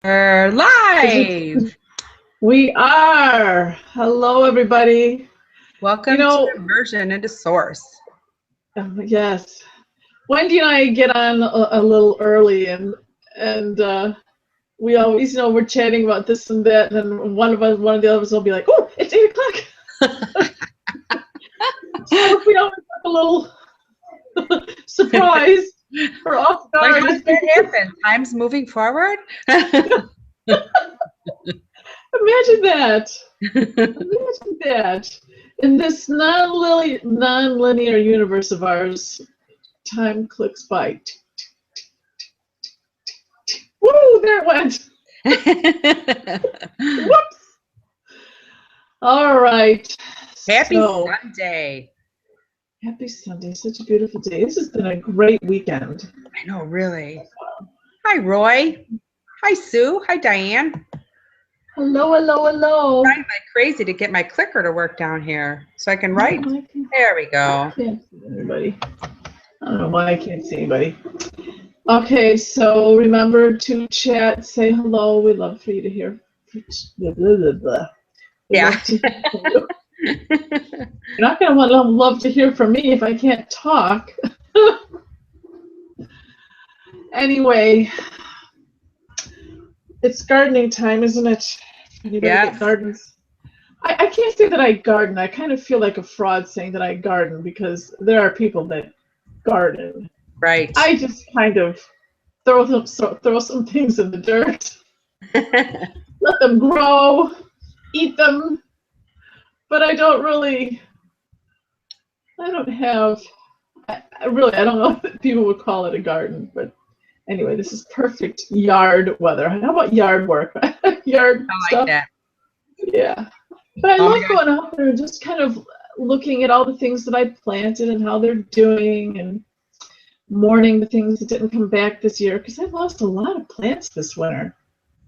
We're live. We are. Hello, everybody. Welcome to Immersion into Source. Yes. Wendy and I get on a little early, and we always, we're chatting about this and that, and one of the others will be like, "Oh, it's 8:00." So we always have a little surprise for off guard. Like, how does that happen? Time's moving forward. Imagine that. Imagine that. In this non-linear universe of ours, time clicks by. Woo! There it went. Whoops. All right. Happy Sunday. Happy Sunday. Such a beautiful day. This has been a great weekend. I know, really. Hi, Roy. Hi, Sue. Hi, Diane. Hello, hello, hello. I'm trying like crazy to get my clicker to work down here so I can write. There we go. I can't see anybody. I don't know why I can't see anybody. Okay, so remember to chat, say hello. We'd love for you to hear. Blah, blah, blah, blah. Yeah. You're not going to love to hear from me if I can't talk. Anyway, it's gardening time, isn't it? Anybody that gardens? I can't say that I garden. I kind of feel like a fraud saying that I garden because there are people that garden. Right. I just kind of throw some things in the dirt, let them grow, eat them, but I don't have. I don't know if people would call it a garden, but anyway, this is perfect yard weather. How about yard work? Yard stuff. That. Yeah. But I love going out there and just kind of looking at all the things that I planted and how they're doing and mourning the things that didn't come back this year because I lost a lot of plants this winter.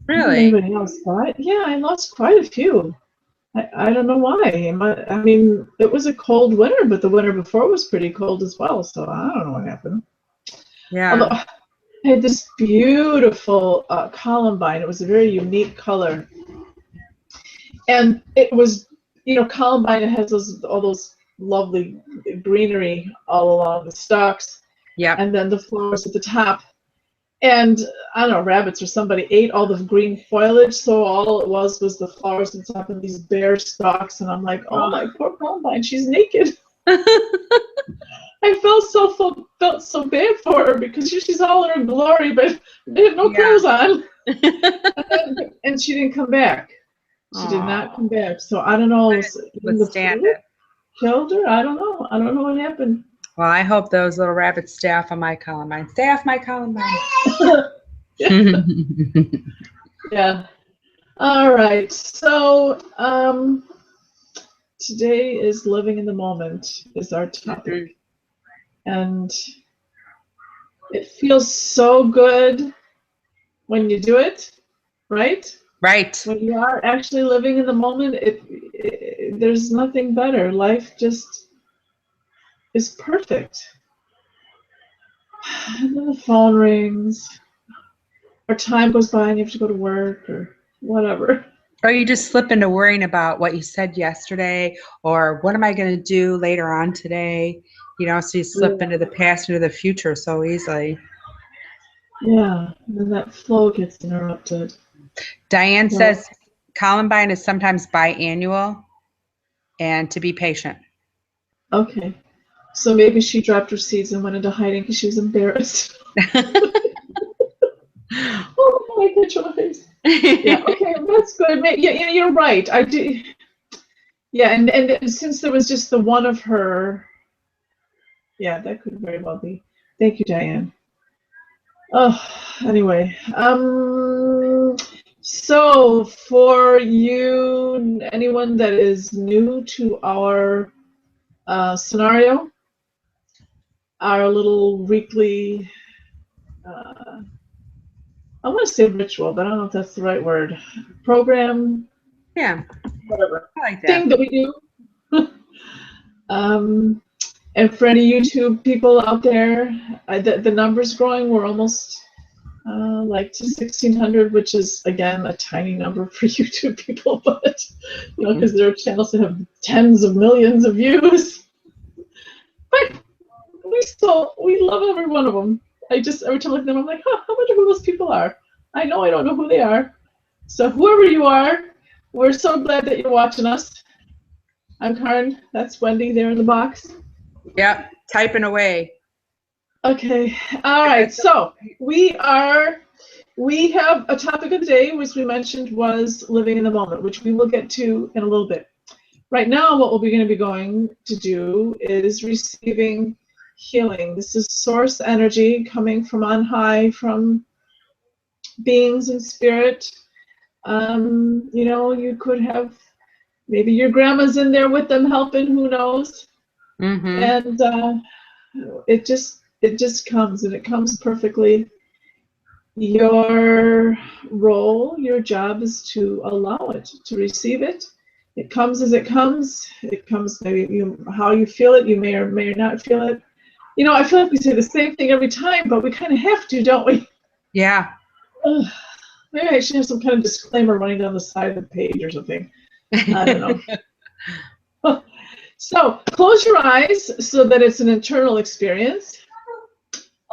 Really? Anybody else saw it? Yeah, I lost quite a few. I don't know why. I mean, it was a cold winter, but the winter before was pretty cold as well, so I don't know what happened. Yeah. Although I had this beautiful columbine. It was a very unique color. And it was, columbine has all those lovely greenery all along the stalks. Yeah. And then the flowers at the top. And I don't know, rabbits or somebody ate all the green foliage, so all it was the flowers at the top and these bare stalks. And I'm like, oh my poor columbine, she's naked. I felt so bad for her because she's all in her glory, but they had no clothes on. And she didn't come back. She did not come back. So I don't know. Withstand it. Killed her? I don't know. I don't know what happened. Well, I hope those little rabbits stay off of my columbine. Stay off my columbine. Yeah. All right. So today is living in the moment is our topic. And it feels so good when you do it, right? Right. When you are actually living in the moment, there's nothing better. Life just is perfect. And then the phone rings, or time goes by and you have to go to work or whatever. Or you just slip into worrying about what you said yesterday or what am I going to do later on today? So you slip into the past, into the future so easily. Yeah, and then that flow gets interrupted. Diane says Columbine is sometimes biannual and to be patient. Okay. So maybe she dropped her seeds and went into hiding because she was embarrassed. Oh, my good choice. Yeah, okay, that's good. Yeah, you're right. I do. Yeah, and since there was just the one of her, yeah, that could very well be. Thank you, Diane. Oh, anyway, so for you, anyone that is new to our scenario, our little weekly, I want to say ritual, but I don't know if that's the right word. Program. Yeah. Whatever. I like that. Thing that we do. And for any YouTube people out there, the number's growing. We're almost like to 1,600, which is again a tiny number for YouTube people, but because there are channels that have tens of millions of views. But we love every one of them. Every time I look at them, I'm like, huh, I wonder who those people are. I know I don't know who they are. So whoever you are, we're so glad that you're watching us. I'm Karen. That's Wendy there in the box. Yep, typing away. Okay. All right. So we have a topic of the day, which we mentioned was living in the moment, which we will get to in a little bit. Right now, what we're going to be going to do is receiving healing. This is source energy coming from on high, from beings in spirit. You could have maybe your grandma's in there with them helping, who knows? And it just comes, and it comes perfectly. Your role, your job is to allow it, to receive it. It comes as it comes. It comes maybe how you feel it. You may or may not feel it. I feel like we say the same thing every time, but we kind of have to, don't we? Yeah. Maybe I should have some kind of disclaimer running down the side of the page or something. I don't know. So close your eyes so that it's an internal experience.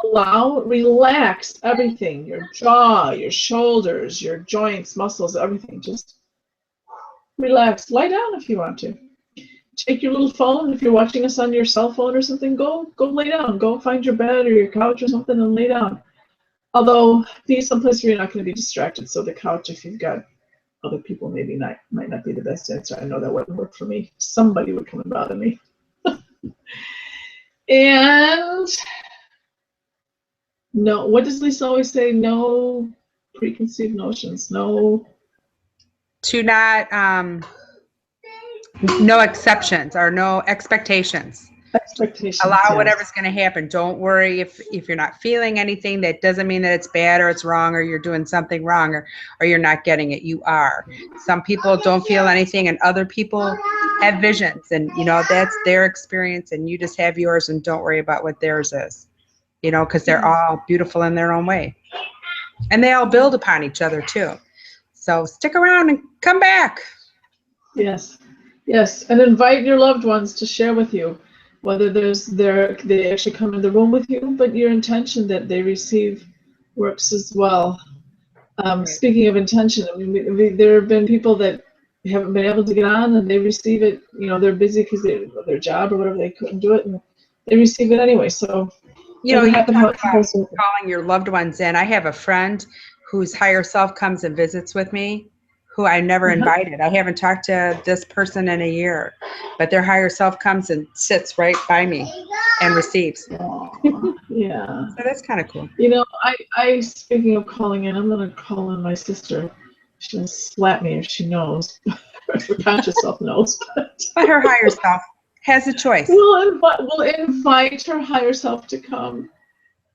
Relax everything, your jaw, your shoulders, your joints, muscles, everything. Just relax. Lie down if you want to. Take your little phone. If you're watching us on your cell phone or something, go lay down. Go find your bed or your couch or something and lay down. Although, be someplace where you're not going to be distracted. So the couch, if you've got other people, might not be the best answer. I know that wouldn't work for me. Somebody would come and bother me. And no, what does Lisa always say? No preconceived notions. No. To not, no exceptions or no expectations. Expectations. Allow yes. whatever's going to happen. Don't worry if you're not feeling anything. That doesn't mean that it's bad or it's wrong or you're doing something wrong or you're not getting it. You are. Some people don't feel anything and other people have visions, and that's their experience, and you just have yours, and don't worry about what theirs is. Because they're all beautiful in their own way, and they all build upon each other too. So stick around and come back. Yes, and invite your loved ones to share with you, whether they actually come in the room with you, but your intention that they receive works as well. Right. Speaking of intention, I mean, there have been people that haven't been able to get on, and they receive it. They're busy because their job or whatever, they couldn't do it, and they receive it anyway. So you talk about calling your loved ones in. I have a friend whose higher self comes and visits with me, who I never invited. I haven't talked to this person in a year, but their higher self comes and sits right by me and receives. Yeah. So that's kind of cool. I speaking of calling in, I'm going to call in my sister. She'll slap me if she knows. Her conscious self knows. But her higher self has a choice. We'll invite her higher self to come.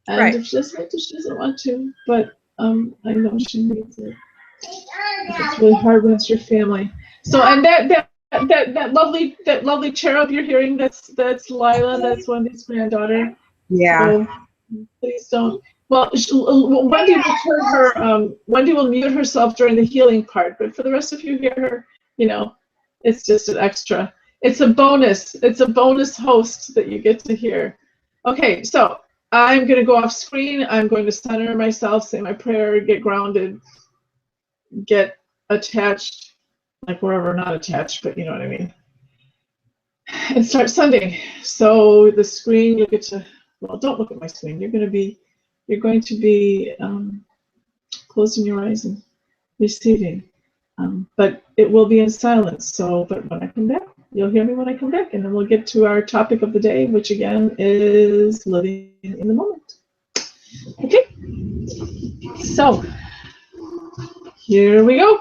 And right. If she doesn't want to, but I know she needs it. It's really hard when it's your family. So, and that lovely cherub you're hearing, that's Lila, that's Wendy's granddaughter. Yeah. So please don't. Well, Wendy will mute herself during the healing part, but for the rest of you hear her, it's just an extra. It's a bonus. It's a bonus host that you get to hear. Okay, so I'm going to go off screen. I'm going to center myself, say my prayer, get grounded, get attached, like wherever not attached, but you know what I mean, and start sending. So the screen, you'll get to, well, don't look at my screen. You're going to be closing your eyes and receiving, but it will be in silence. So, but when I come back, you'll hear me when I come back, and then we'll get to our topic of the day, which again is living in the moment. Okay, so here we go.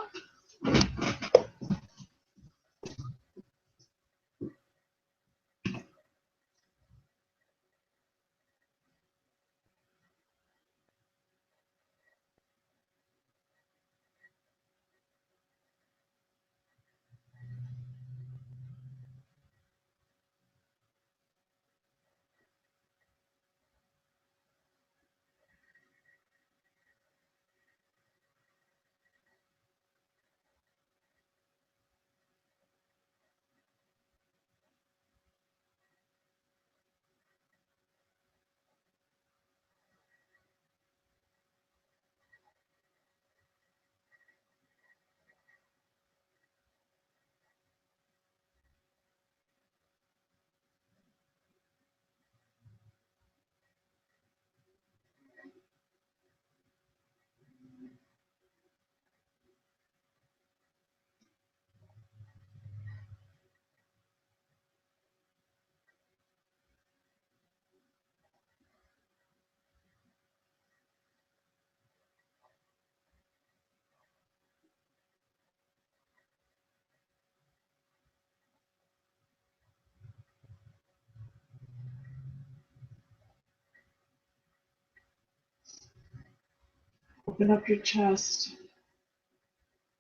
Open up your chest.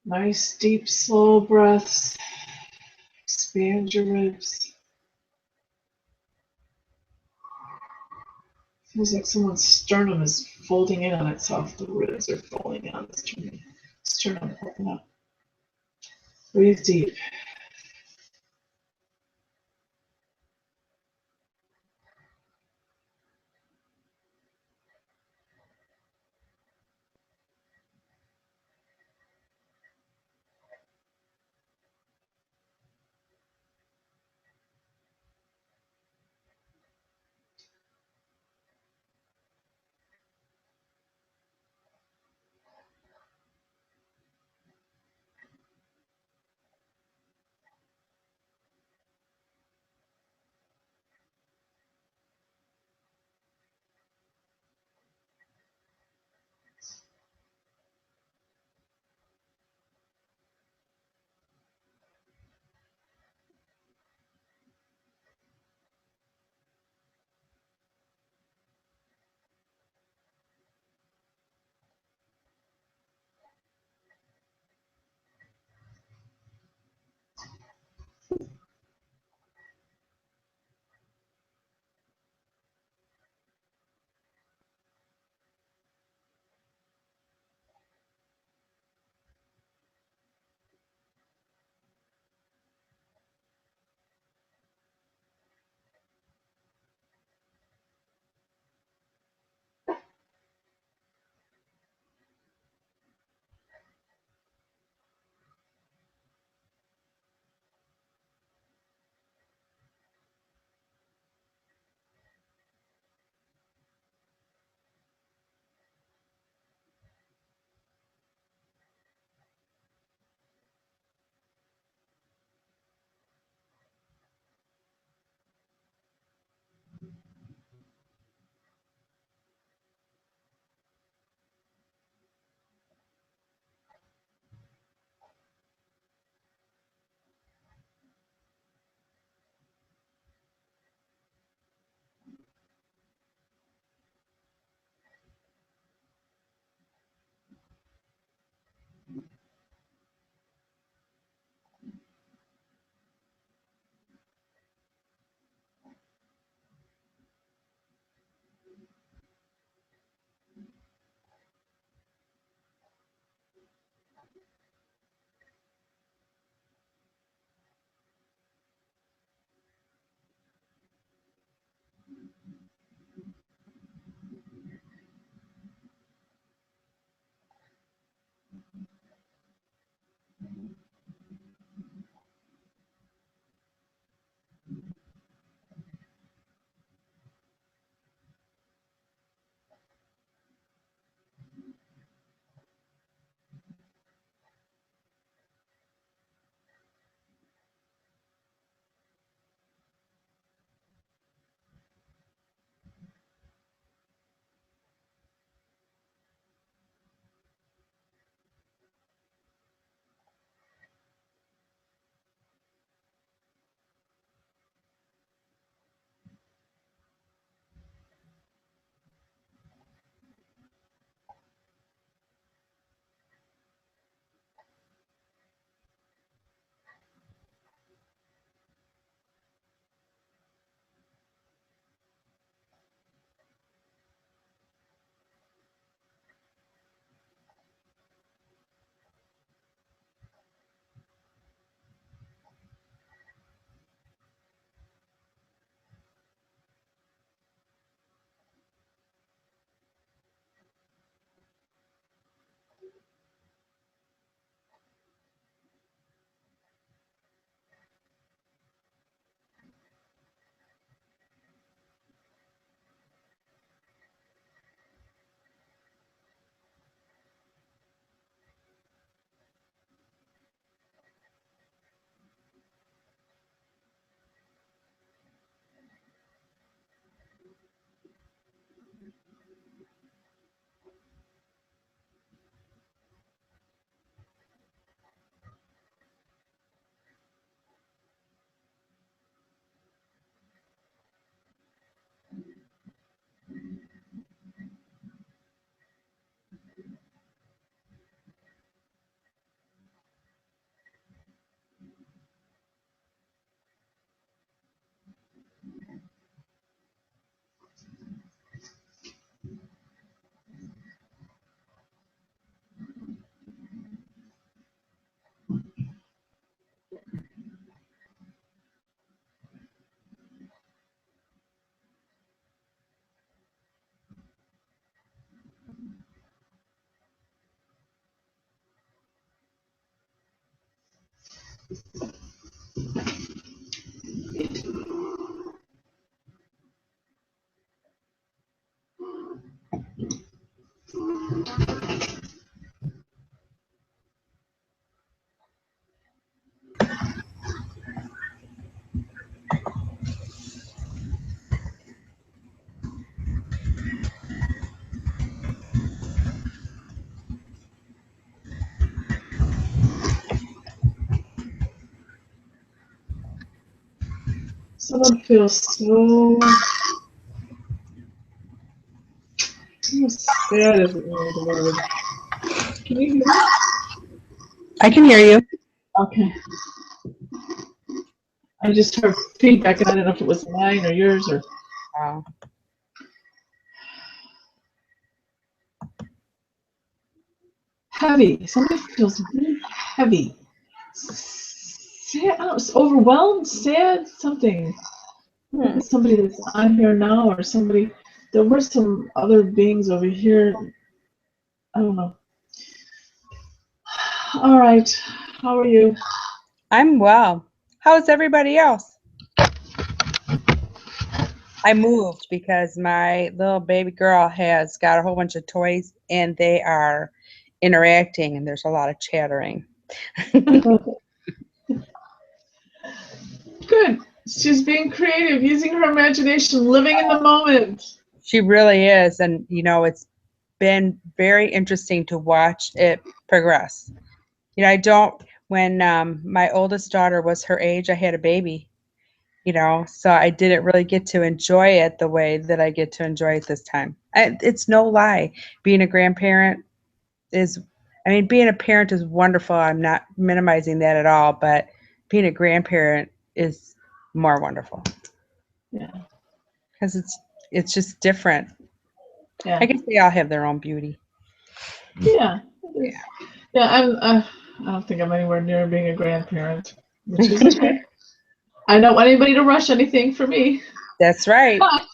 Nice, deep, slow breaths. Expand your ribs. Feels like someone's sternum is folding in on itself. The ribs are folding in on the sternum. Sternum, open up. Breathe deep. Someone feels so sad isn't really the word. Can you hear me? I can hear you. Okay. I just heard feedback, and I don't know if it was mine or yours or. Wow. Heavy. Somebody feels really heavy. Sad. I don't know, it's overwhelmed, sad, something. Maybe somebody that's on here now, or somebody. There were some other beings over here. I don't know. All right. How are you? I'm well. How's everybody else? I moved because my little baby girl has got a whole bunch of toys and they are interacting and there's a lot of chattering. Good. She's being creative, using her imagination, living in the moment. She really is. And, you know, it's been very interesting to watch it progress. You know, when my oldest daughter was her age, I had a baby, you know, so I didn't really get to enjoy it the way that I get to enjoy it this time. It's no lie. Being a grandparent being a parent is wonderful. I'm not minimizing that at all, but being a grandparent is more wonderful. Yeah. Because it's just different. Yeah. I guess they all have their own beauty. Yeah. Yeah. I don't think I'm anywhere near being a grandparent, which is okay. I don't want anybody to rush anything for me. That's right. But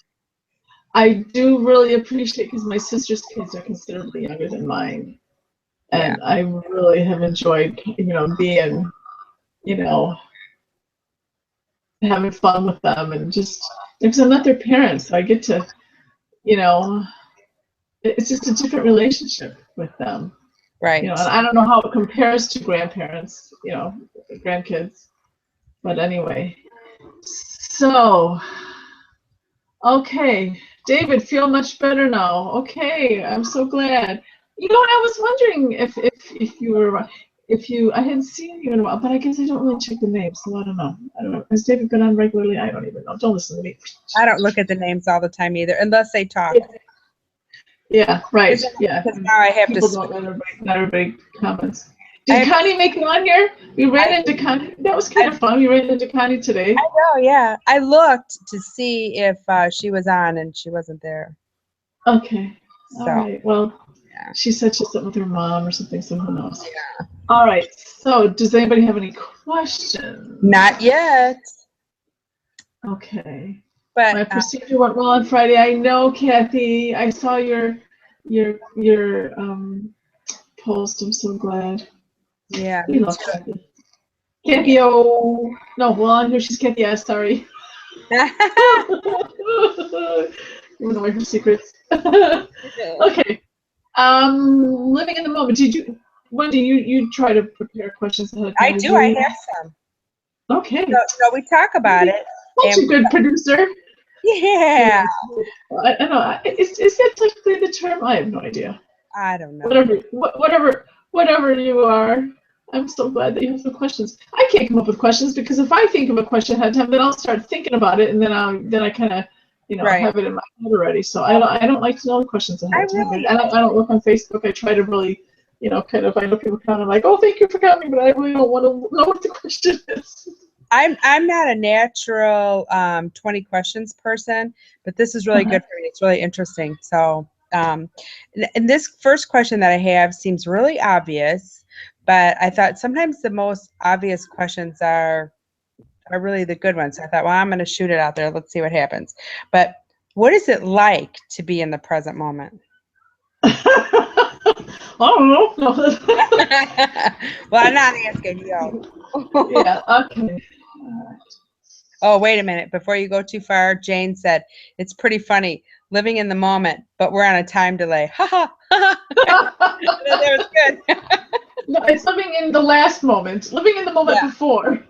I do really appreciate, because my sister's kids are considerably younger than mine, and Yeah. I really have enjoyed, being, having fun with them, and just because I'm not their parent, so I get to, it's just a different relationship with them. Right. And I don't know how it compares to grandparents, grandkids, but anyway. So, okay, David, feel much better now. Okay, I'm so glad. You know what? I was wondering if you were, I hadn't seen you in a while, but I guess I don't really check the names, so I don't know. Has David been on regularly? I don't even know. Don't listen to me. I don't look at the names all the time either, unless they talk. Yeah, right. Yeah. Because now I have People to. not everybody comments. Did Connie make it on here? You ran into Connie. That was kind of fun. You ran into Connie today. I know, yeah. I looked to see if she was on, and she wasn't there. Okay. So, all right. Well, yeah. She said she's something with her mom or something, so who knows? Yeah. All right. So, does anybody have any questions? Not yet. Okay. But My procedure went well on Friday. I know, Kathy. I saw your post. I'm so glad. Yeah. We love Kathy. Kathy, oh no, well on here she's Kathy. Yeah, sorry. Giving away her secrets. Okay. Living in the moment. Wendy, you try to prepare questions ahead of time? I do. I have some. Okay. So we talk about it. Such a good producer. Yeah. I don't know. Is that technically the term? I have no idea. I don't know. Whatever you are. I'm so glad that you have some questions. I can't come up with questions because if I think of a question ahead of time, then I'll start thinking about it, and then I kind of have it in my head already. So I don't like to know the questions ahead of time. I don't look on Facebook. I try to really kind of, I know people comment like, oh, thank you for coming, but I really don't want to know what the question is. I'm not a natural 20 questions person, but this is really good for me. It's really interesting. So, and this first question that I have seems really obvious, but I thought sometimes the most obvious questions are really the good ones. So I thought, well, I'm going to shoot it out there. Let's see what happens. But what is it like to be in the present moment? I don't know. Well, I'm not asking you. Yeah, okay. Oh, wait a minute. Before you go too far, Jane said, it's pretty funny living in the moment, but we're on a time delay. Ha ha. That was good. No, it's living in the last moment, living in the moment Yeah. before.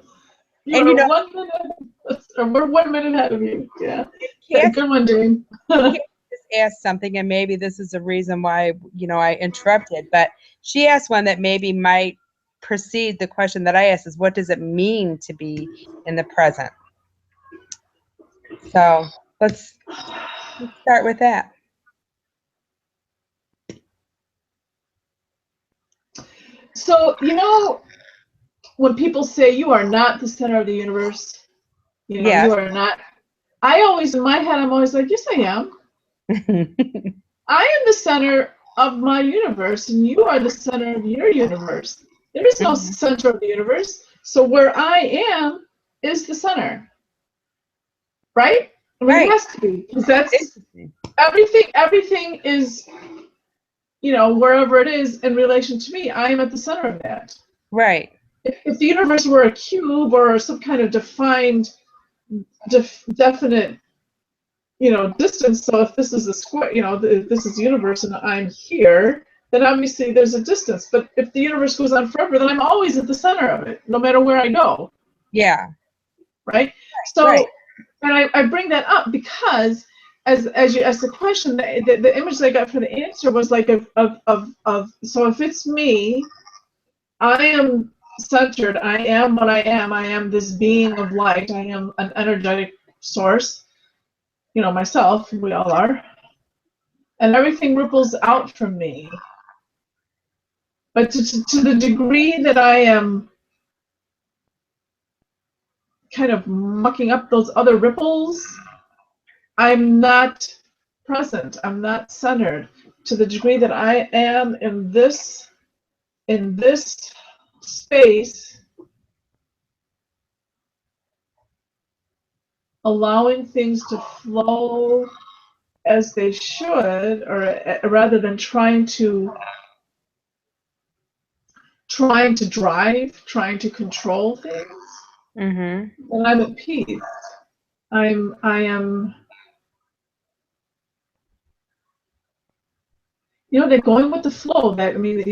You And you are know, 1 minute, or we're 1 minute ahead of you. Yeah. Kathy Good one, Jane. just asked something, and maybe this is a reason why, I interrupted, but she asked one that maybe might precede the question that I asked is, what does it mean to be in the present? So let's start with that. So, when people say you are not the center of the universe, Yes. you are not. I always, in my head, I'm always like, yes, I am. I am the center of my universe, and you are the center of your universe. There is no center of the universe. So where I am is the center. Right? I mean, Right. it has to be, because that's everything is, wherever it is in relation to me, I am at the center of that. Right. If the universe were a cube or some kind of defined, definite, distance, so if this is a square, if this is the universe and I'm here, then obviously there's a distance. But if the universe goes on forever, then I'm always at the center of it, no matter where I go. Yeah. Right? So, right. and I bring that up because as you asked the question, the image that I got for the answer was like of so if it's me, I am centered, I am what I am this being of light, I am an energetic source, myself, we all are, and everything ripples out from me. But to the degree that I am kind of mucking up those other ripples, I'm not present, I'm not centered. To the degree that I am in this space, allowing things to flow as they should, or rather than trying to drive, trying to control things, then I'm at peace. I am, they're going with the flow. That, I mean,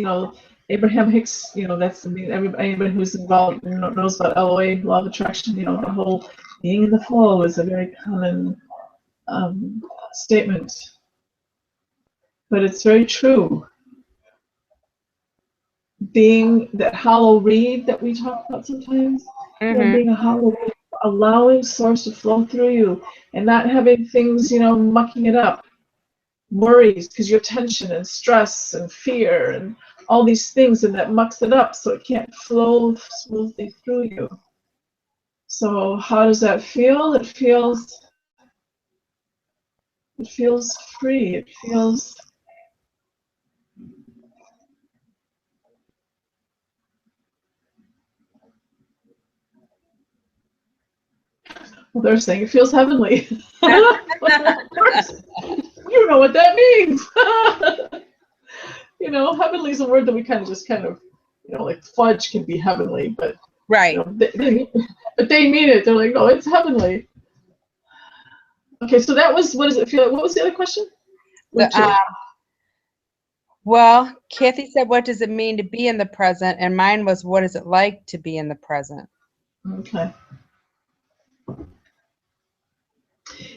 Abraham Hicks, that's, I mean, anybody who's involved, knows about LOA, law of attraction, the whole being in the flow is a very common statement. But it's very true. Being that hollow reed that we talk about sometimes, being a hollow reed, allowing source to flow through you and not having things, mucking it up. Worries, because you're tension and stress and fear and all these things, and that mucks it up so it can't flow smoothly through you. So how does that feel? It feels free. It feels well, they're saying it feels heavenly. Of course, you know what that means. Heavenly is a word that we kind of, like fudge can be heavenly, but right. But they mean it. They're like, no, it's heavenly. Okay, so that was, what does it feel like? What was the other question? Well, Kathy said, what does it mean to be in the present? And mine was, what is it like to be in the present? Okay.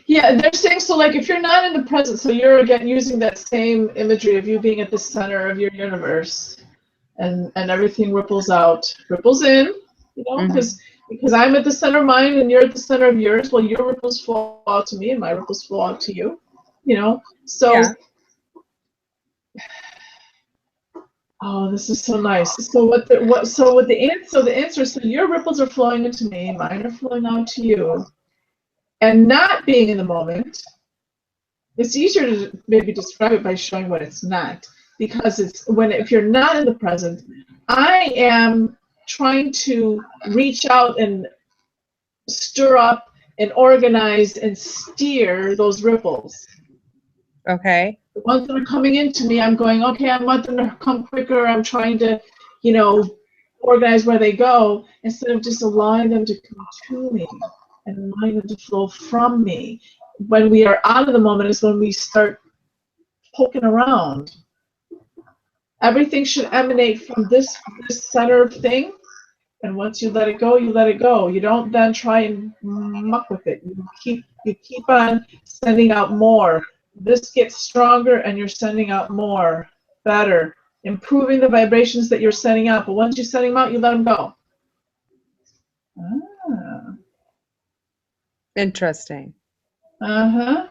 Yeah, they're saying, so like if you're not in the present, so you're again using that same imagery of you being at the center of your universe, and everything ripples out, ripples in, because I'm at the center of mine and you're at the center of yours. Well, your ripples flow out to me and my ripples flow out to you. So. Yeah. Oh, this is so nice. So the answer is, so your ripples are flowing into me, mine are flowing out to you. And not being in the moment, it's easier to maybe describe it by showing what it's not. Because if you're not in the present, I am trying to reach out and stir up and organize and steer those ripples. Okay. The ones that are coming into me, I'm going, okay, I want them to come quicker. I'm trying to, organize where they go instead of just allowing them to come to me and allowing them to flow from me. When we are out of the moment is when we start poking around. Everything should emanate from this center thing, and once you let it go, you let it go. You don't then try and muck with it. You keep on sending out more. This gets stronger, and you're sending out more, better, improving the vibrations that you're sending out. But once you're sending them out, you let them go. Ah. Interesting. Uh-huh.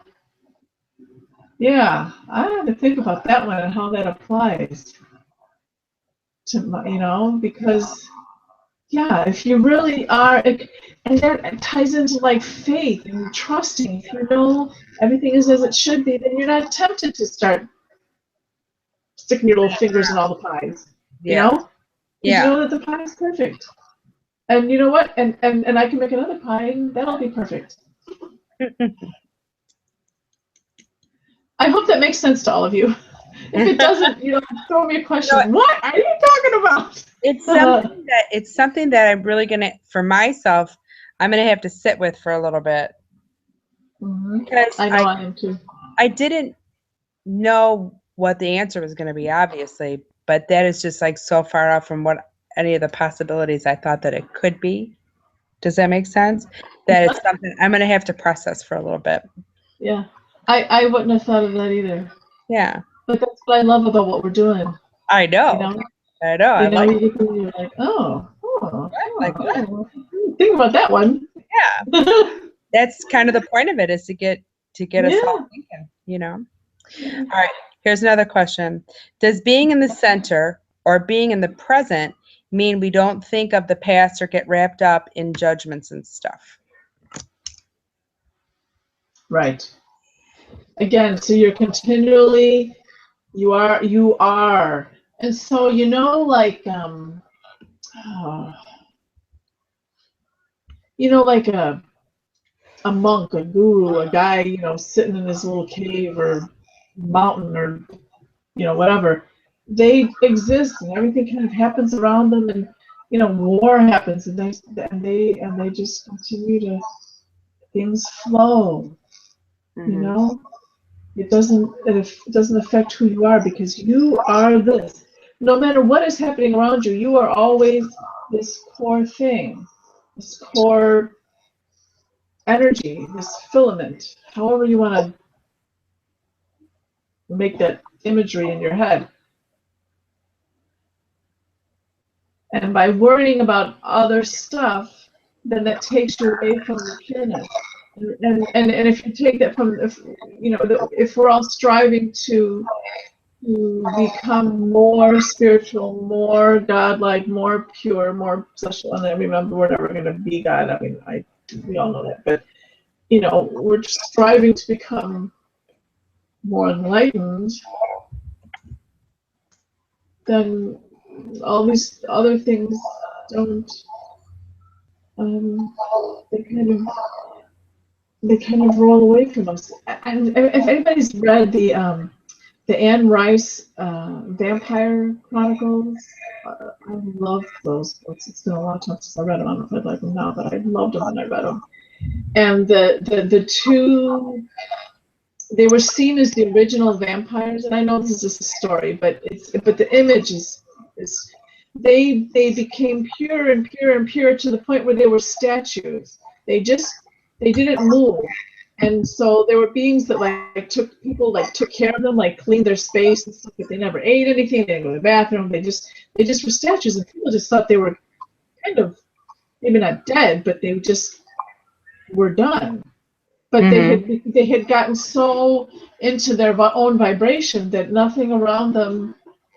Yeah, I have to think about that one and how that applies to my, because yeah, if you really are, and that ties into like faith and trusting. If you know everything is as it should be, then you're not tempted to start sticking your little fingers in all the pies. Yeah. Because you Yeah. know that the pie is perfect. And you know what? And I can make another pie, and that'll be perfect. I hope that makes sense to all of you. If it doesn't, throw me a question. You know, what are you talking about? It's something that I'm really gonna, for myself, I'm gonna have to sit with for a little bit. Because I know I am too. I didn't know what the answer was going to be, obviously, but that is just like so far off from what any of the possibilities I thought that it could be. Does that make sense? That it's something I'm going to have to process for a little bit. Yeah, I wouldn't have thought of that either. Yeah. But that's what I love about what we're doing. I know. I know. I like it. You're like, Like what? think about that one. Yeah. That's kind of the point of it, is to get us all thinking, All right. Here's another question. Does being in the center or being in the present mean we don't think of the past or get wrapped up in judgments and stuff? Right. Again, so you're continually, you are. And so, like, like a monk, a guru, a guy, sitting in his little cave or mountain or, whatever. They exist, and everything kind of happens around them, and war happens, and they just continue to, things flow. It doesn't affect who you are, because you are this. No matter what is happening around you, you are always this core thing, this core energy, this filament, however you want to make that imagery in your head. And by worrying about other stuff, then that takes you away from the pureness. And if you take that from, if we're all striving to become more spiritual, more godlike, more pure, more special, and then remember, we're never going to be God. I mean, we all know that, but we're striving to become more enlightened, then all these other things don't. They kind of roll away from us. And if anybody's read the Anne Rice Vampire Chronicles, I love those books. It's been a long time since I read them. I don't know if I'd like them now, but I loved them when I read them. And the two, they were seen as the original vampires. And I know this is just a story, but the image is they became pure and pure and pure to the point where they were statues. They didn't move. And so there were beings that took care of them, like cleaned their space and stuff, but they never ate anything, they didn't go to the bathroom, they just were statues, and people just thought they were kind of, maybe not dead, but they just were done. But they had gotten so into their own vibration that nothing around them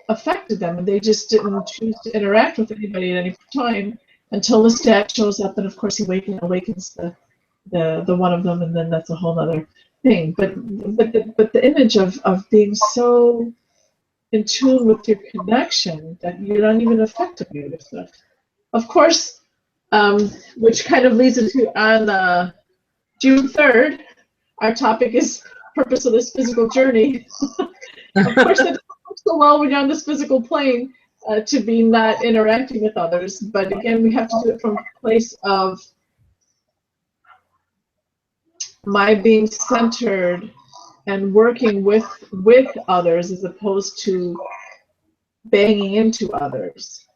affected them, and they just didn't choose to interact with anybody at any time until the stat shows up, and of course he awakens the one of them, and then that's a whole other thing. But the image of being so in tune with your connection that you're not even affected by other stuff. Of course, which kind of leads into on June 3rd, our topic is purpose of this physical journey. Of course, that works so well when you're on this physical plane. to be not interacting with others. But again, we have to do it from a place of my being centered and working with others as opposed to banging into others.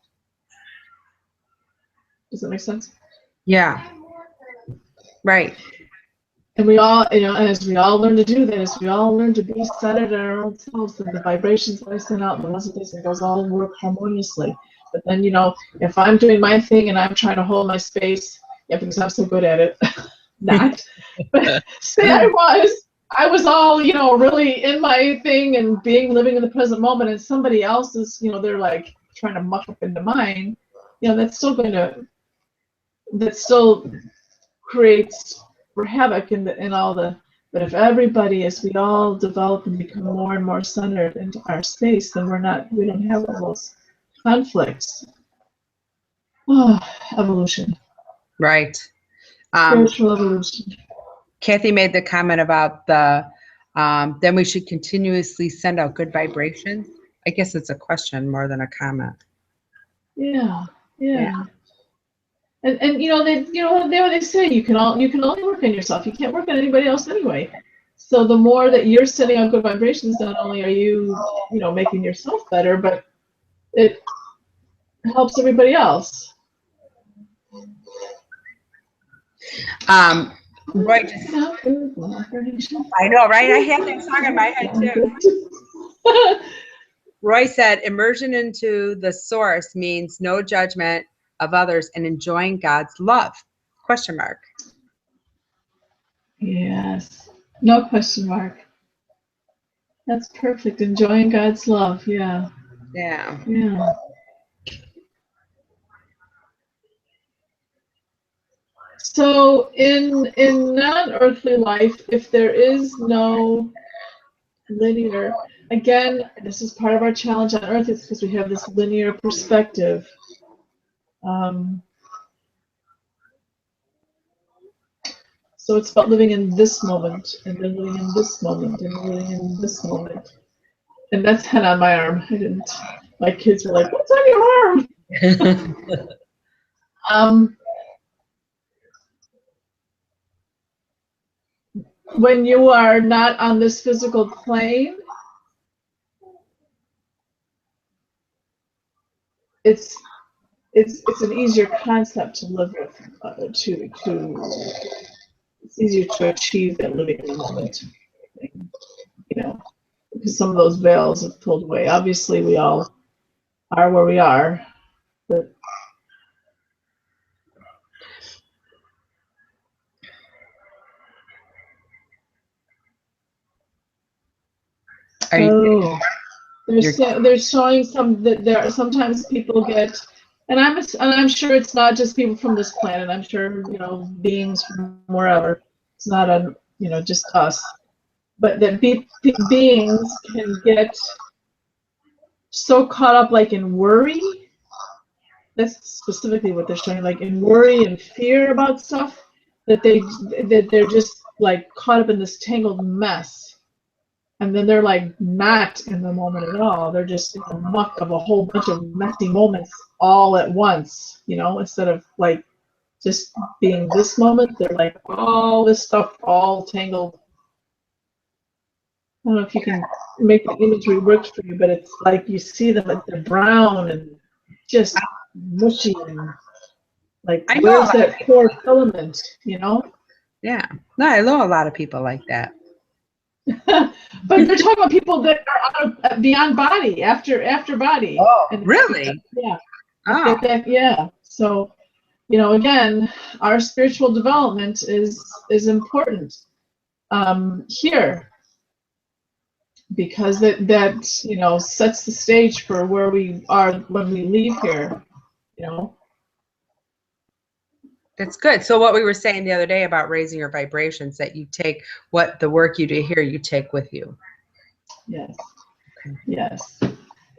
Does that make sense? Yeah. Right. And we all, and as we all learn to do that, as we all learn to be centered in our own selves, and the vibrations that I send out, and the rest of this, it goes all work harmoniously. But then, if I'm doing my thing and I'm trying to hold my space, yeah, because I'm so good at it, not. But say I was all, really in my thing and living in the present moment, and somebody else is, they're like trying to muck up into mine, that still creates havoc in all the. But if everybody, as we all develop and become more and more centered into our space, then we don't have all those conflicts. Oh, evolution. Right. Spiritual evolution. Kathy made the comment about then we should continuously send out good vibrations. I guess it's a question more than a comment. Yeah. And they say you can only work on yourself. You can't work on anybody else anyway. So the more that you're sending out good vibrations, not only are you making yourself better, but it helps everybody else. Roy just, I know, right? I have that song in my head too. Roy said, immersion into the source means no judgment of others and enjoying God's love? Question mark. Yes. No question mark. That's perfect. Enjoying God's love. Yeah. Yeah. Yeah. So in non-earthly life, if there is no linear, again, this is part of our challenge on Earth, is because we have this linear perspective. So it's about living in this moment, and then living in this moment, and living in this moment. And that's head on my arm. My kids were like, "What's on your arm?" When you are not on this physical plane, it's an easier concept to live with. It's easier to achieve that living in the moment. Because some of those veils have pulled away. Obviously, we all are where we are, but they're showing some that there sometimes people get, and I'm sure it's not just people from this planet. I'm sure beings from wherever. It's not just us, but that beings can get so caught up like in worry. That's specifically what they're showing, like in worry and fear about stuff, that they're just like caught up in this tangled mess, and then they're like not in the moment at all. They're just in the muck of a whole bunch of messy moments all at once, instead of like just being this moment. They're like all this stuff all tangled. I don't know if you can make the imagery work for you, but it's like you see them, like they're brown and just mushy and like, where's that core filament, Yeah. No, I know a lot of people like that. But they're talking about people that are beyond body, after body. Oh, really? Yeah. Oh. Yeah. So, again, our spiritual development is important here, because that sets the stage for where we are when we leave here. That's good. So what we were saying the other day about raising your vibrations, that you take what the work you do here, you take with you. Yes. Yes.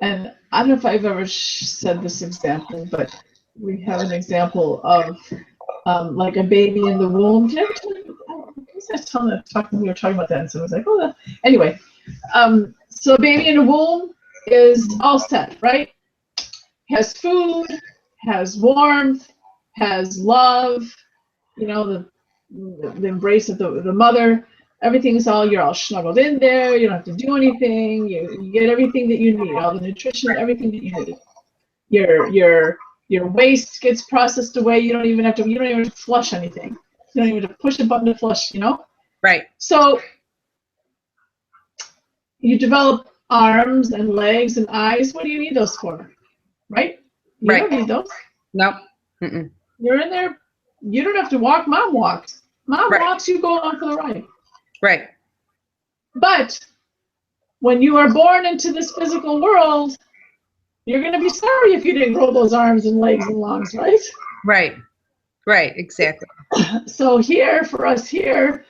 And I don't know if I've ever said this example, but we have an example of like a baby in the womb. Did I ever tell you? We were talking about that, and so I was like, oh, anyway. So a baby in the womb is all set, right? has food, has warmth, has love, you know, the embrace of the mother. Everything's you're all snuggled in there. You don't have to do anything. You get everything that you need, all the nutrition, everything that you need. Your waste gets processed away. You don't even have to flush anything. You don't even have to push a button to flush, you know? Right. So you develop arms and legs and eyes. What do you need those for? Right? You Right. don't need those. Nope. Mm-mm. You're in there. You don't have to walk. Mom walks. Mom Right. walks, you go along for the ride. Right. But when you are born into this physical world, you're going to be sorry if you didn't grow those arms and legs and lungs, right? Right. Right. Exactly. So here, for us here,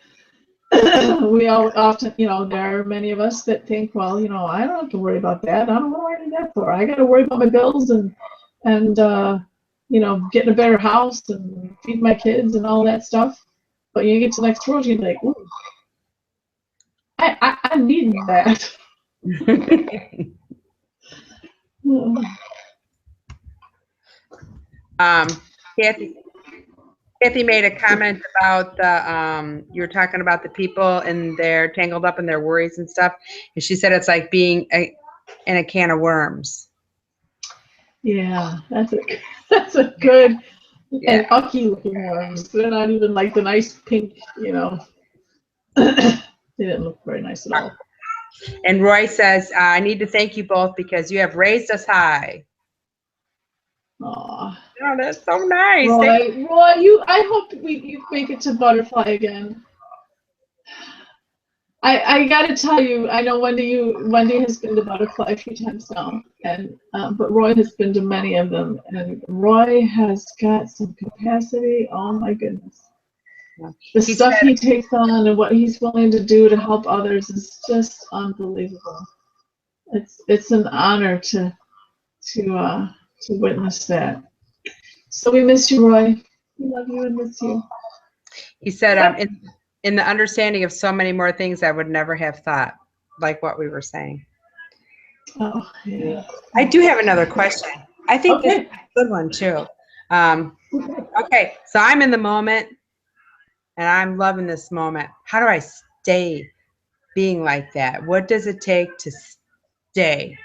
we all often, you know, there are many of us that think, well, you know, I don't have to worry about that. I don't know what I need that for. I got to worry about my bills and you know, getting a better house and feed my kids and all that stuff. But you get to the next world, you're like, ooh, I need that. Kathy made a comment about the you were talking about the people and they're tangled up in their worries and stuff, and she said it's like being in a can of worms. Yeah, that's a good Yeah. and ucky looking worms. They're not even like the nice pink, you know. They didn't look very nice at all. And Roy says, I need to thank you both because you have raised us high. Aw. Oh, that's so nice. Roy, I hope you make it to Butterfly again. I gotta tell you, I know Wendy has been to Butterfly a few times now, and but Roy has been to many of them, and Roy has got some capacity. Oh my goodness. The stuff he takes on and what he's willing to do to help others is just unbelievable. It's an honor to witness that. So we miss you, Roy. We love you and miss you. He said, in the understanding of so many more things I would never have thought, like what we were saying. Oh, yeah. I do have another question. I think this is a good one too. Okay, so I'm in the moment and I'm loving this moment. How do I stay being like that? What does it take to stay?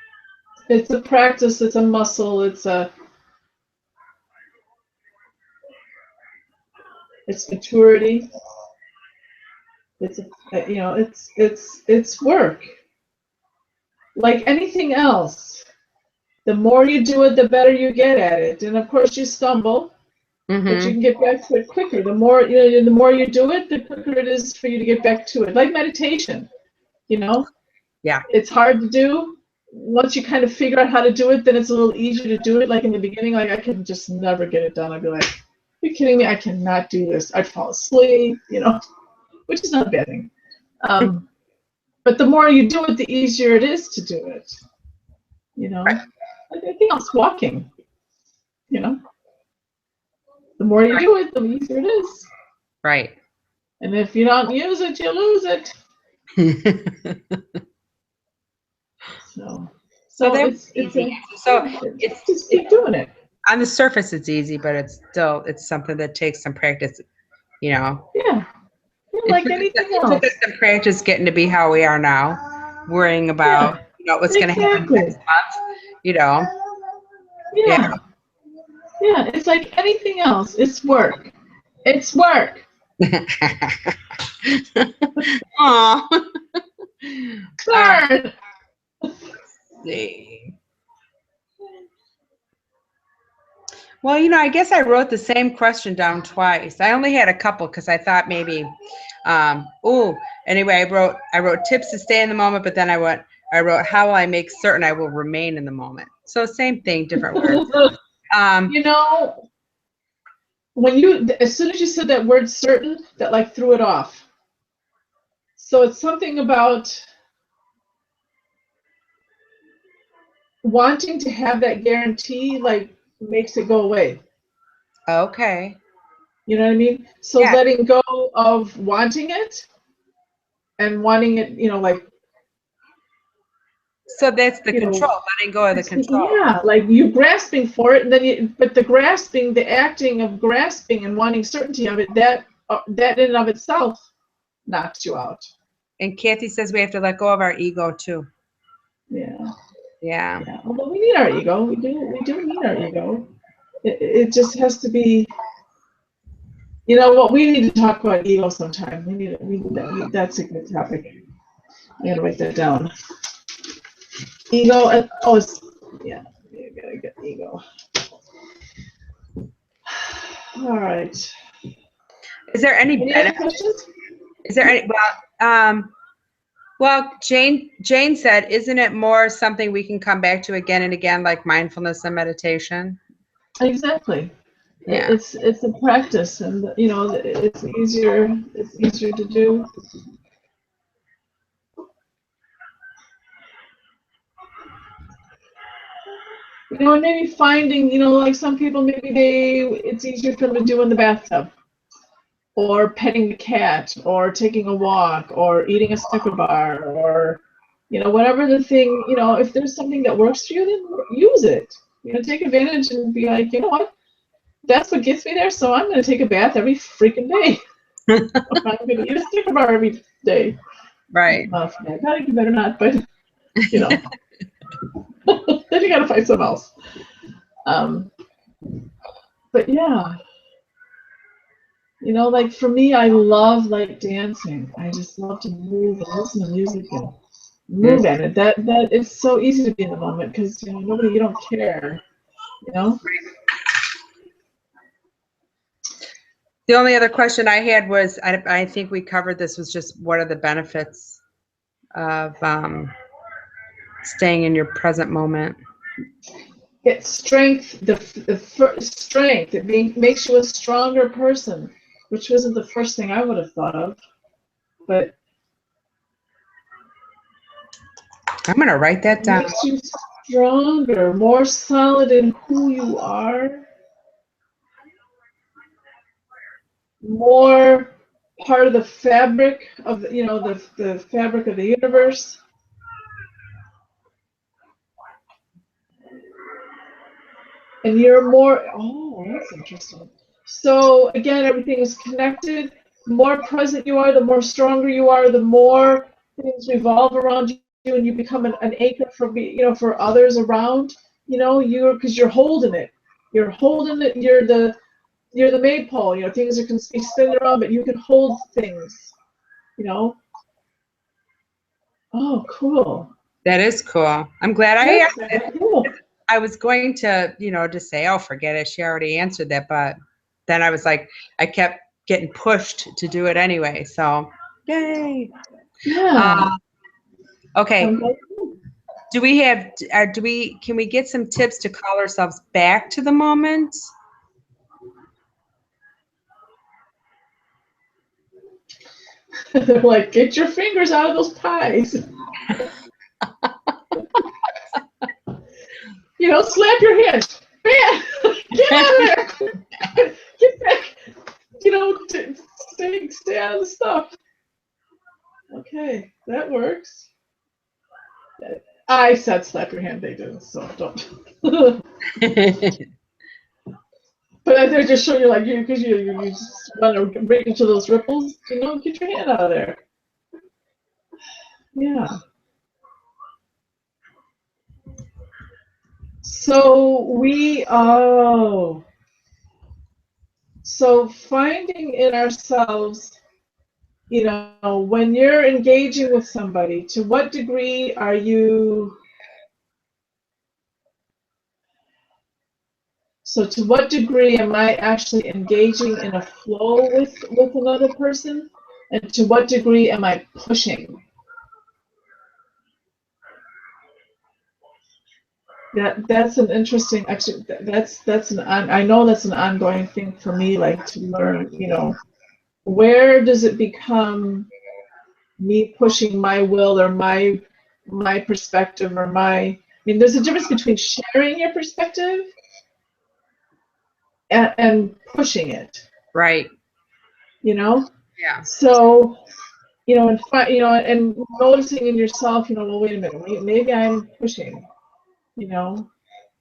It's a practice, it's a muscle, it's maturity. It's you know, it's work. Like anything else. The more you do it, the better you get at it. And of course you stumble, but you can get back to it quicker. The more you do it, the quicker it is for you to get back to it. Like meditation, you know? Yeah. It's hard to do. Once you kind of figure out how to do it, then it's a little easier to do it. Like in the beginning, like I could just never get it done. I'd be like, "Are you kidding me? I cannot do this." I'd fall asleep, you know, which is not a bad thing. But the more you do it, the easier it is to do it. You know, like anything else, walking. You know, the more you do it, the easier it is. Right. And if you don't use it, you lose it. So it's just keep doing it. On the surface, it's easy, but it's something that takes some practice. You know. Yeah. Like anything else. It took us some practice getting to be how we are now, worrying about what's going to happen next month. You know. Yeah. Yeah. It's like anything else. It's work. It's work. Aw. Burn. See. Well, I guess I wrote the same question down twice. I only had a couple because I thought maybe, anyway, I wrote tips to stay in the moment, but then I wrote how will I make certain I will remain in the moment. So same thing, different words. As soon as you said that word certain, that like threw it off. So it's something about wanting to have that guarantee, like makes it go away. Okay. You know what I mean? So letting go of wanting it and wanting it, like So that's the You know, control, letting go of the control. yeah, like you grasping for it, and then but the grasping, the acting of grasping and wanting certainty of it, that in and of itself knocks you out. And Kathy says we have to let go of our ego too. Yeah. Yeah. Yeah. Although we need our ego, we do need our ego. It just has to be. You know what? We need to talk about ego sometime. We need that. That's a good topic. I gotta write that down. Ego and yeah, you gotta get ego. All right. Is there any Other benefit? questions? Is there any? Well, Jane said, isn't it more something we can come back to again and again, like mindfulness and meditation? Exactly. Yeah. It's a practice, and you know it's easier to do. You know, and maybe finding, you know, like some people, maybe it's easier for them to do in the bathtub, or petting the cat, or taking a walk, or eating a Snicker bar, or, you know, whatever the thing, you know, if there's something that works for you, then use it. You know, take advantage and be like, you know what, that's what gets me there, so I'm going to take a bath every freaking day. I'm going to eat a Snicker bar every day. Right. I think you better not, but, you know. Then you got to find something else. But yeah, you know, like for me, I love like dancing. I just love to move and listen to music and move at it. That it's so easy to be in the moment because you know you don't care, you know. The only other question I had was, I think we covered this, was just what are the benefits of staying in your present moment? Get strength, strength. It makes you a stronger person, which wasn't the first thing I would have thought of, but I'm going to write that it down. makes you stronger, more solid in who you are, more part of the fabric of, you know, the fabric of the universe. And you're more, oh, that's interesting. So again, everything is connected. The more present you are, the more stronger you are, the more things revolve around you, and you become an anchor for, you know, for others around. You know, because you're holding it. You're holding it. You're the maypole. You know, things are can be spinning around, but you can hold things. You know. Oh, cool. That is cool. I'm glad I asked it. Cool. I was going to, you know, just say, oh, forget it. She already answered that. But then I was like, I kept getting pushed to do it anyway. So, yay. Yeah. Okay. Do we have, can we get some tips to call ourselves back to the moment? They're like, get your fingers out of those pies. You know, slap your hand. Man, get out of there. Get back. You know, stay out of the stuff. Okay, that works. I said slap your hand, they didn't, so don't. But they're just showing you, like, because you just want to break into those ripples, you know, get your hand out of there. Yeah. So so finding in ourselves, you know, when you're engaging with somebody, to what degree are you, so to what degree am I actually engaging in a flow with another person? And to what degree am I pushing? That's an interesting, actually, I know that's an ongoing thing for me, like to learn, you know, where does it become me pushing my will or my perspective or I mean, there's a difference between sharing your perspective and pushing it. Right. You know? Yeah. So and noticing in yourself, well, wait a minute, maybe I'm pushing,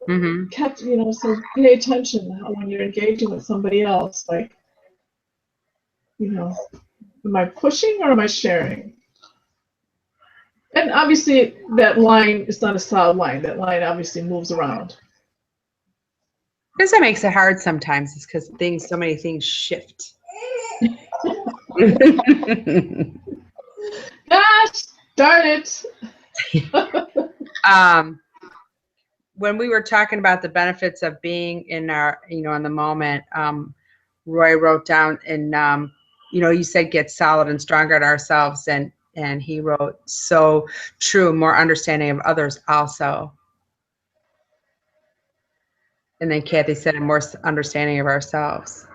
Mm-hmm. So pay attention when you're engaging with somebody else, like, am I pushing or am I sharing? And obviously that line is not a solid line. That line obviously moves around. Because that makes it hard sometimes. It's because so many things shift. Gosh, darn it. When we were talking about the benefits of being in our, in the moment, Roy wrote down and, you said get solid and stronger at ourselves. And he wrote, so true, more understanding of others also. And then Kathy said, more understanding of ourselves.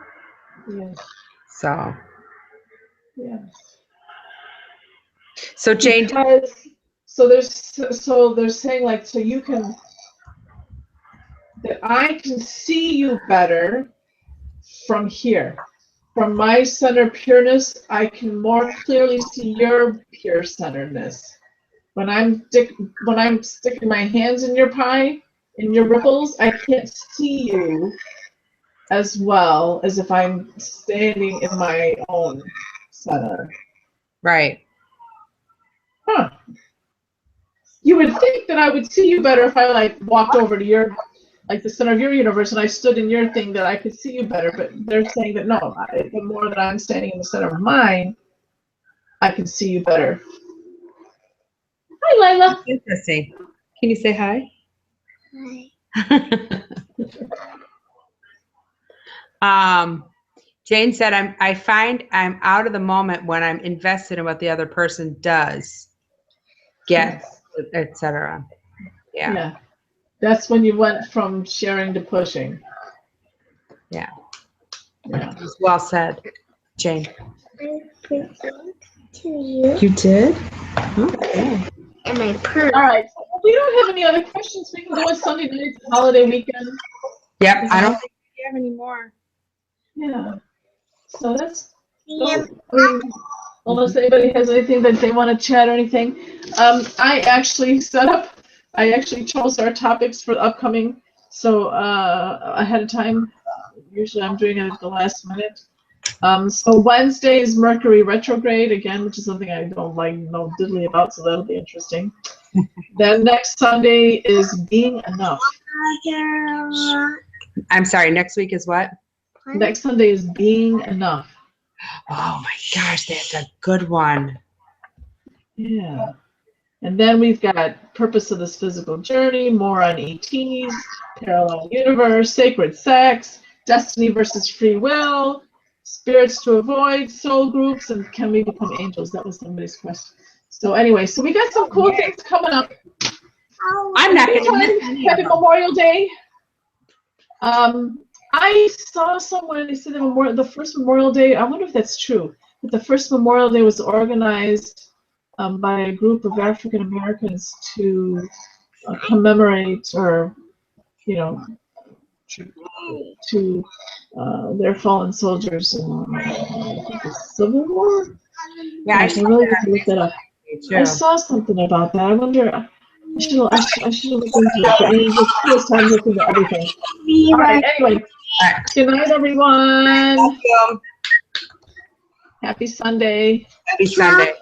Yes. So. Yes. So Jane. So they're saying, like, that I can see you better from here. From my center pureness, I can more clearly see your pure centeredness. When I'm sticking my hands in your pie, in your ripples, I can't see you as well as if I'm standing in my own center. Right. Huh. You would think that I would see you better if I walked over to your, the center of your universe, and I stood in your thing, that I could see you better. But they're saying that no, the more that I'm standing in the center of mine, I can see you better. Hi, Lila. Interesting. Can you say hi? Hi. Jane said, I find I'm out of the moment when I'm invested in what the other person does, gets, etc. Yeah. That's when you went from sharing to pushing. Yeah. Yeah. Well said, Jane. I presented to you. You did? Okay. And I proved. All right. We don't have any other questions. We can go with Sunday night, holiday weekend. Yep. I don't think we have any more. Yeah. So that's. Unless anybody has anything that they want to chat or anything. I actually chose our topics for the upcoming, so ahead of time. Usually I'm doing it at the last minute. So Wednesday is Mercury retrograde again, which is something I don't know diddly about, so that'll be interesting. Then next Sunday is being enough. I'm sorry, next week is what? Next Sunday is being enough. Oh my gosh, that's a good one. Yeah. And then we've got purpose of this physical journey, more on ETs, parallel universe, sacred sex, destiny versus free will, spirits to avoid, soul groups, and can we become angels? That was somebody's question. So anyway, so we got some cool things coming up. I'm not going to miss any of Happy them. Memorial Day. I saw somewhere they said the first Memorial Day. I wonder if that's true. But the first Memorial Day was organized by a group of African Americans to commemorate, or to their fallen soldiers in the Civil War. Yeah, I really need to look that up. I saw something about that. I wonder. I should have looked into it. But it's the first time looking at everything. All right. Anyway. Good night, everyone. Happy Sunday. Happy Sunday.